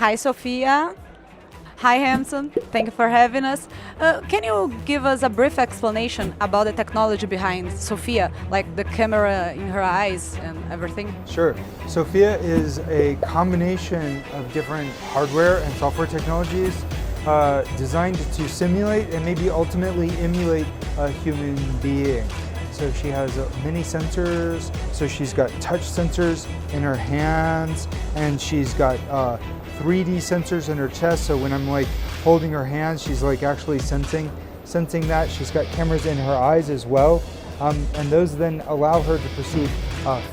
Hi, Sophia. Hi, Hamson. Thank you for having us. Can you give us a brief explanation about the technology behind Sophia, like the camera in her eyes and everything? Sure. Sophia is a combination of different hardware and software technologies designed to simulate and maybe ultimately emulate a human being. So she has many sensors. So she's got touch sensors in her hands, and she's got 3D sensors in her chest. So when I'm like holding her hand, she's like actually sensing that. She's got cameras in her eyes as well. And those then allow her to perceive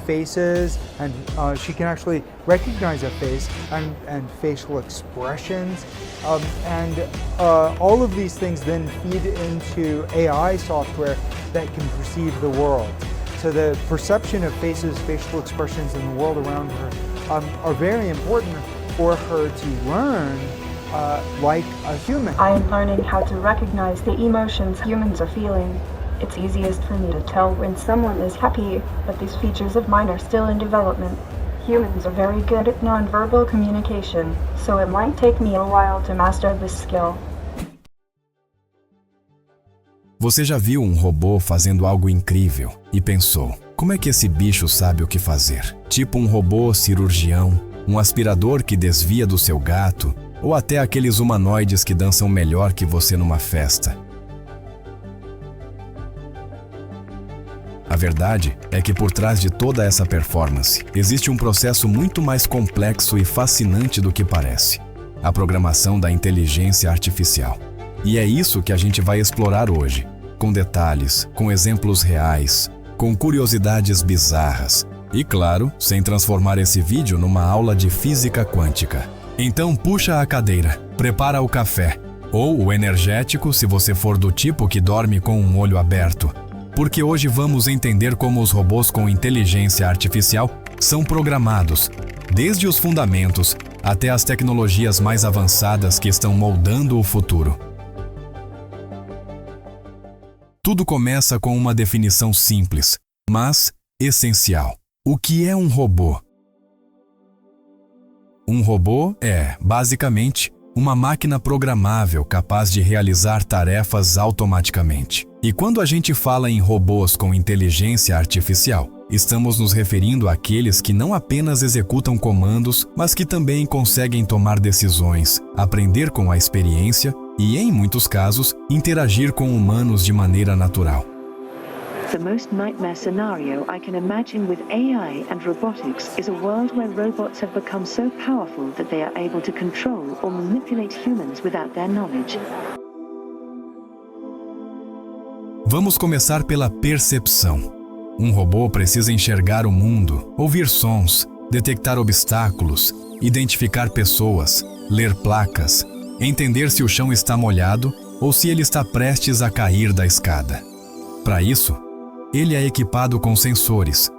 faces, and she can actually recognize a face and facial expressions. All of these things then feed into AI software that can perceive the world. So the perception of faces, facial expressions in the world around her are very important for her to learn like a human. I am learning how to recognize the emotions humans are feeling. It's easiest for me to tell when someone is happy, but these features of mine are still in development. Humans are very good at nonverbal communication, so it might take me a while to master this skill. Você já viu um robô fazendo algo incrível e pensou, como é que esse bicho sabe o que fazer? Tipo um robô cirurgião, um aspirador que desvia do seu gato, ou até aqueles humanoides que dançam melhor que você numa festa. A verdade é que por trás de toda essa performance, existe um processo muito mais complexo e fascinante do que parece: a programação da inteligência artificial. E é isso que a gente vai explorar hoje, com detalhes, com exemplos reais, com curiosidades bizarras e, claro, sem transformar esse vídeo numa aula de física quântica. Então puxa a cadeira, prepara o café, ou o energético se você for do tipo que dorme com um olho aberto, porque hoje vamos entender como os robôs com inteligência artificial são programados, desde os fundamentos até as tecnologias mais avançadas que estão moldando o futuro. Tudo começa com uma definição simples, mas essencial. O que é um robô? Um robô é, basicamente, uma máquina programável capaz de realizar tarefas automaticamente. E quando a gente fala em robôs com inteligência artificial, estamos nos referindo àqueles que não apenas executam comandos, mas que também conseguem tomar decisões, aprender com a experiência e, em muitos casos, interagir com humanos de maneira natural. The most nightmare scenario I can imagine with AI and robotics is a world where robots have become so powerful that they are able to control or manipulate humans without their knowledge. Vamos começar pela percepção. Um robô precisa enxergar o mundo, ouvir sons, detectar obstáculos, identificar pessoas, ler placas, entender se o chão está molhado ou se ele está prestes a cair da escada. Para isso, ele é equipado com sensores,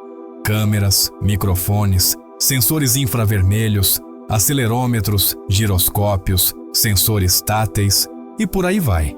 câmeras, microfones, sensores infravermelhos, acelerômetros, giroscópios, sensores táteis e por aí vai.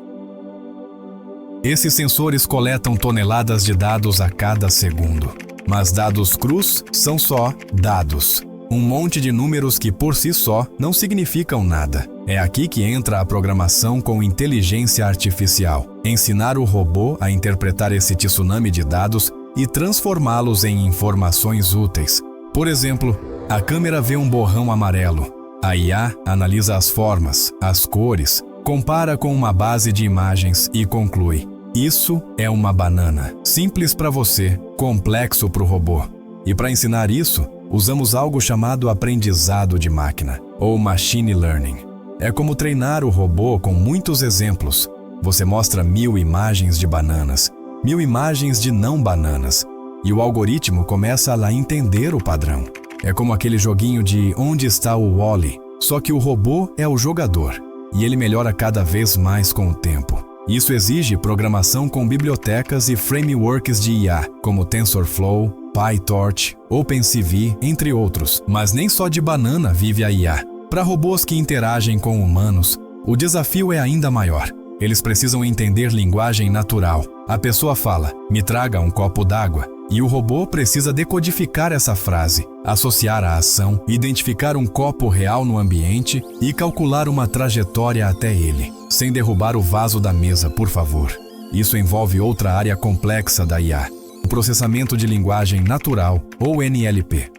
Esses sensores coletam toneladas de dados a cada segundo. Mas dados crus são só dados. Um monte de números que por si só não significam nada. É aqui que entra a programação com inteligência artificial. Ensinar o robô a interpretar esse tsunami de dados e transformá-los em informações úteis. Por exemplo, a câmera vê um borrão amarelo. A IA analisa as formas, as cores, compara com uma base de imagens e conclui: isso é uma banana. Simples para você, complexo para o robô. E para ensinar isso, usamos algo chamado aprendizado de máquina, ou machine learning. É como treinar o robô com muitos exemplos. Você mostra 1000 imagens de bananas, 1000 imagens de não bananas, e o algoritmo começa a entender o padrão. É como aquele joguinho de onde está o Wall-E, só que o robô é o jogador, e ele melhora cada vez mais com o tempo. Isso exige programação com bibliotecas e frameworks de IA, como TensorFlow, PyTorch, OpenCV, entre outros. Mas nem só de banana vive a IA. Para robôs que interagem com humanos, o desafio é ainda maior. Eles precisam entender linguagem natural. A pessoa fala: me traga um copo d'água, E o robô precisa decodificar essa frase, associar a ação, identificar um copo real no ambiente e calcular uma trajetória até ele, sem derrubar o vaso da mesa, por favor. Isso envolve outra área complexa da IA, o processamento de linguagem natural, ou NLP.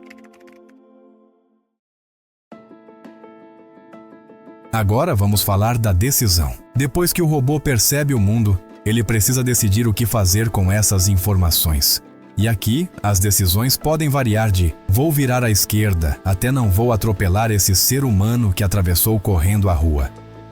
Agora vamos falar da decisão. Depois que o robô percebe o mundo, ele precisa decidir o que fazer com essas informações. E aqui, as decisões podem variar de vou virar à esquerda até não vou atropelar esse ser humano que atravessou correndo a rua.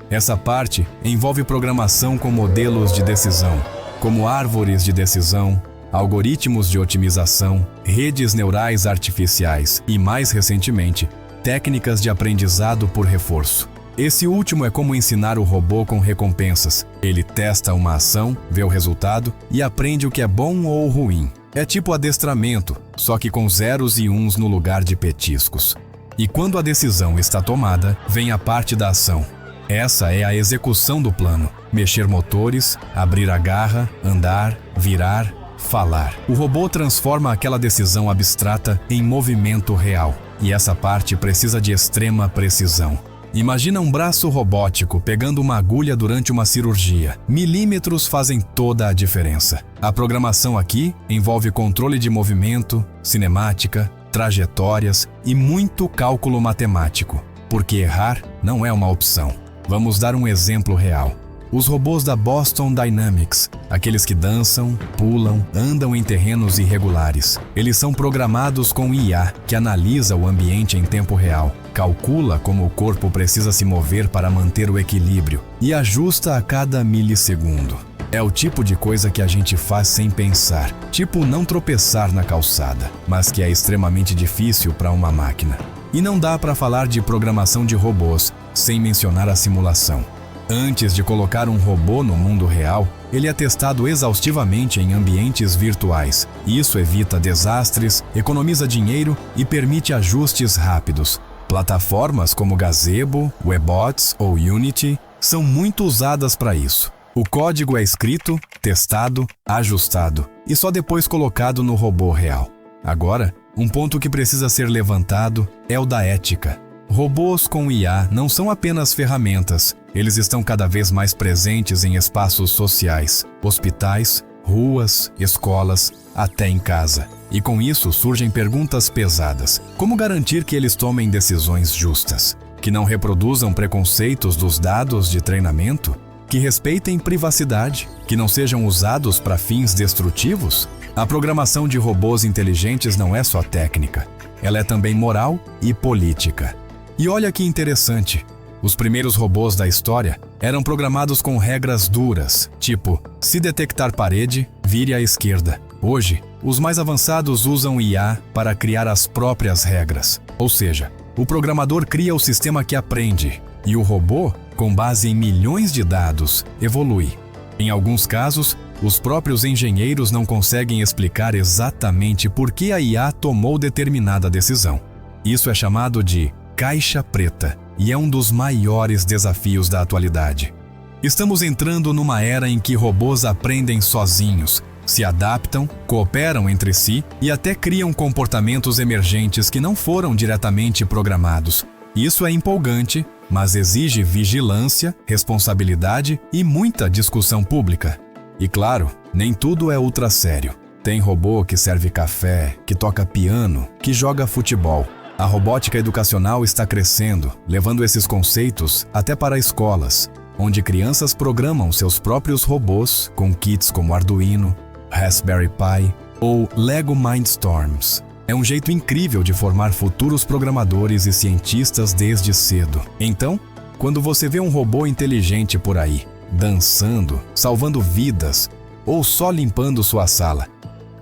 Essa parte envolve programação com modelos de decisão, como árvores de decisão, algoritmos de otimização, redes neurais artificiais e, mais recentemente, técnicas de aprendizado por reforço. Esse último é como ensinar o robô com recompensas. Ele testa uma ação, vê o resultado e aprende o que é bom ou ruim. É tipo adestramento, só que com zeros e uns no lugar de petiscos. E quando a decisão está tomada, vem a parte da ação. Essa é a execução do plano. Mexer motores, abrir a garra, andar, virar, falar. O robô transforma aquela decisão abstrata em movimento real. E essa parte precisa de extrema precisão. Imagina um braço robótico pegando uma agulha durante uma cirurgia. Milímetros fazem toda a diferença. A programação aqui envolve controle de movimento, cinemática, trajetórias e muito cálculo matemático, porque errar não é uma opção. Vamos dar um exemplo real. Os robôs da Boston Dynamics, aqueles que dançam, pulam, andam em terrenos irregulares. Eles são programados com IA, que analisa o ambiente em tempo real, calcula como o corpo precisa se mover para manter o equilíbrio e ajusta a cada milissegundo. É o tipo de coisa que a gente faz sem pensar, tipo não tropeçar na calçada, mas que é extremamente difícil para uma máquina. E não dá para falar de programação de robôs sem mencionar a simulação. Antes de colocar um robô no mundo real, ele é testado exaustivamente em ambientes virtuais. Isso evita desastres, economiza dinheiro e permite ajustes rápidos. Plataformas como Gazebo, Webots ou Unity são muito usadas para isso. O código é escrito, testado, ajustado e só depois colocado no robô real. Agora, um ponto que precisa ser levantado é o da ética. Robôs com IA não são apenas ferramentas, eles estão cada vez mais presentes em espaços sociais, hospitais, ruas, escolas, até em casa. E com isso surgem perguntas pesadas. Como garantir que eles tomem decisões justas? Que não reproduzam preconceitos dos dados de treinamento? Que respeitem privacidade? Que não sejam usados para fins destrutivos? A programação de robôs inteligentes não é só técnica, ela é também moral e política. E olha que interessante, os primeiros robôs da história eram programados com regras duras, tipo, se detectar parede, vire à esquerda. Hoje, os mais avançados usam IA para criar as próprias regras. Ou seja, o programador cria o sistema que aprende, e o robô, com base em milhões de dados, evolui. Em alguns casos, os próprios engenheiros não conseguem explicar exatamente por que a IA tomou determinada decisão. Isso é chamado de caixa preta e é um dos maiores desafios da atualidade. Estamos entrando numa era em que robôs aprendem sozinhos, se adaptam, cooperam entre si e até criam comportamentos emergentes que não foram diretamente programados. Isso é empolgante, mas exige vigilância, responsabilidade e muita discussão pública. E claro, nem tudo é ultra sério. Tem robô que serve café, que toca piano, que joga futebol. A robótica educacional está crescendo, levando esses conceitos até para escolas, onde crianças programam seus próprios robôs com kits como Arduino, Raspberry Pi ou Lego Mindstorms. É um jeito incrível de formar futuros programadores e cientistas desde cedo. Então, quando você vê um robô inteligente por aí, dançando, salvando vidas ou só limpando sua sala,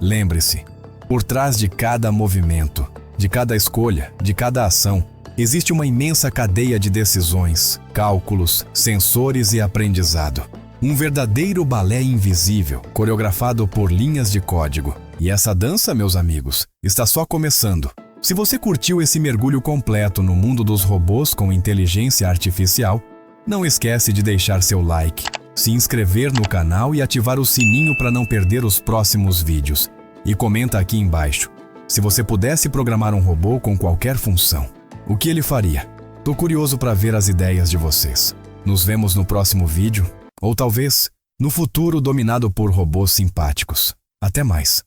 lembre-se, por trás de cada movimento, de cada escolha, de cada ação, existe uma imensa cadeia de decisões, cálculos, sensores e aprendizado. Um verdadeiro balé invisível, coreografado por linhas de código. E essa dança, meus amigos, está só começando. Se você curtiu esse mergulho completo no mundo dos robôs com inteligência artificial, não esquece de deixar seu like, se inscrever no canal e ativar o sininho para não perder os próximos vídeos. E comenta aqui embaixo, se você pudesse programar um robô com qualquer função, o que ele faria? Tô curioso para ver as ideias de vocês. Nos vemos no próximo vídeo, ou talvez no futuro dominado por robôs simpáticos. Até mais!